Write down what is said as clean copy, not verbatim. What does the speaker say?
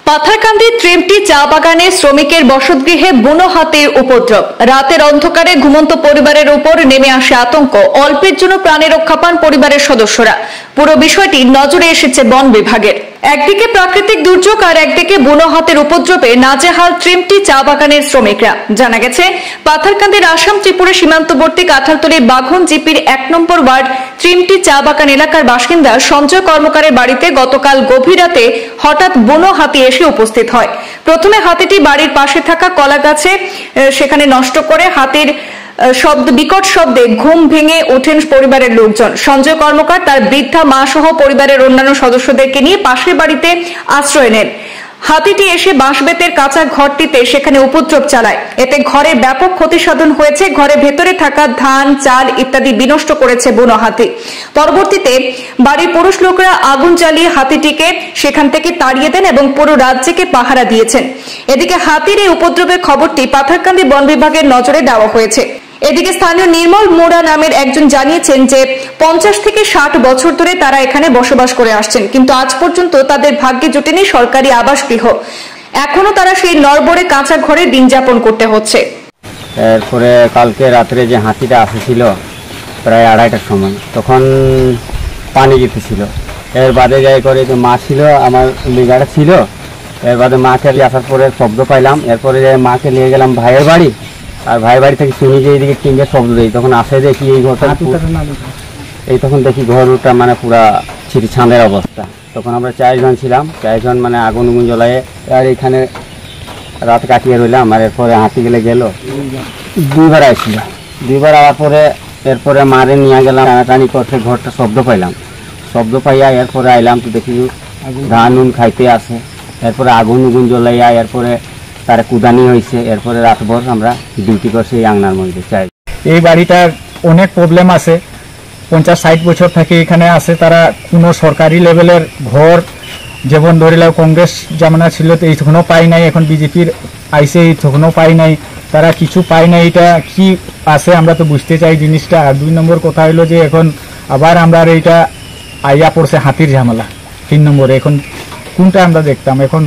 পাথারকান্দি ত্রিমটি চা বাগানে শ্রমিকের বসতগৃহে বুনো হাতির উপদ্রব। রাতের অন্ধকারে ঘুমন্ত পরিবারের উপর নেমে আসে আতঙ্ক। অল্পের জন্য প্রাণে রক্ষা পান পরিবারের সদস্যরা। পুরো বিষয়টি নজরে এসেছে বন বিভাগের। একদিকে প্রাকৃতিক দুর্যোগ আর একদিকে বুনো হাতির উপদ্রবে নাজেহাল ত্রিমটি চা বাগানের শ্রমিকরা। জানা গেছে, পাথারকান্দির আসাম ত্রিপুরা সীমান্তবর্তী কাঁঠালতলী বাঘন জিপির 1 নম্বর ওয়ার্ড ত্রিমটি চা বাগান এলাকার বাসিন্দা সঞ্জয় কর্মকারের বাড়িতে গতকাল গভীর রাতে হঠাৎ বুনো হাতি এসে উপস্থিত হয়। প্রথমে হাতিটি বাড়ির পাশে থাকা কলা গাছে সেখানে নষ্ট করে হাতির বিকট শব্দে ঘুম ভেঙে ওঠেন পরিবারের লোকজন। সঞ্জয় কর্মকার তার বৃদ্ধা মা সহ পরিবারের অন্যান্য সদস্যদেরকে নিয়ে পাশের বাড়িতে আশ্রয় নেন। হাতিটি এসে বাঁশবেতের কাঁচা ঘরটিতে সেখানে উপদ্রব চালায়। এতে ঘরে ব্যাপক ক্ষতি সাধন হয়েছে। ঘরের ভেতরে থাকা ধান, চাল ইত্যাদি বিনষ্ট করেছে বুনো হাতি। পরবর্তীতে বাড়ির পুরুষ লোকরা আগুন জ্বালিয়ে হাতিটিকে সেখান থেকে তাড়িয়ে দেন এবং পুরো রাজ্যকে পাহারা দিয়েছেন। এদিকে হাতির এই উপদ্রবের খবরটি পাথারকান্দি বন বিভাগের নজরে দেওয়া হয়েছে। এদিকে স্থানীয় নির্মল মোড়া নামের একজন জানিয়েছেন যে 50 থেকে 60 বছর ধরে তারা এখানে বসবাস করে আসছেন, কিন্তু আজ পর্যন্ত তাদের ভাগ্যে জোটেনি সরকারি আবাস গৃহ। এখনো তারা সেই নড়বড়ে কাঁচা ঘরে দিন যাপন করতে হচ্ছে। এরপরে কালকে রাত্রে যে হাতিটা আসেছিল প্রায় 2:30টার সময়, তখন পানি যেতেছিল। এর বাদে যাই করে যে মা ছিল, আমার লিগাটা ছিল। এর বাদে মাকে আসার পরে শব্দ পাইলাম। এরপরে মাকে নিয়ে গেলাম ভাইয়ের বাড়ি। আর ভাইয়ের বাড়ি থেকে শুনি যে এইদিকে টিনের শব্দ দেয়। তখন আসে দেখি এই ঘরটা, তখন দেখি ঘরটা মানে পুরা ছাঁদের অবস্থা। তখন আমরা 4 জন ছিলাম। 4 জন মানে আগুন জ্বলায় আর এখানে রাত কাটিয়ে রইলাম। আর এরপরে হাতি গেল 2বার আসছিল। 2বার আওয়ার পরে এরপরে মারে নিয়ে গেলাম, টানাটানি করতে ঘরটা শব্দ পাইলাম। শব্দ পাইয়া এরপরে আইলাম তো দেখি ধান খাইতে আসে। এরপরে আগুন জ্বলাইয়া এরপরে তারা কুদানি হয়েছে। এরপরে রাতভর আমরা ডিউটি করছি এই আংনার মধ্যে। চাই এই বাড়িটার অনেক প্রবলেম আছে। 50-60 বছর থেকে এখানে আছে। তারা কোনো সরকারি লেভেলের ঘর, যেমন ধরিলে কংগ্রেস জামানা ছিল তো এই তখনও পাই নাই, এখন বিজেপির আইসে এই তখনও পাই নাই, তারা কিছু পাই নাই। এটা কি আছে আমরা তো বুঝতে চাই জিনিসটা। আর 2 নম্বর কথা হলো যে এখন আবার আমরা এইটা আইয়া পড়ছে হাতির ঝামেলা 3 নম্বরে। এখন কোনটা আমরা দেখতাম? এখন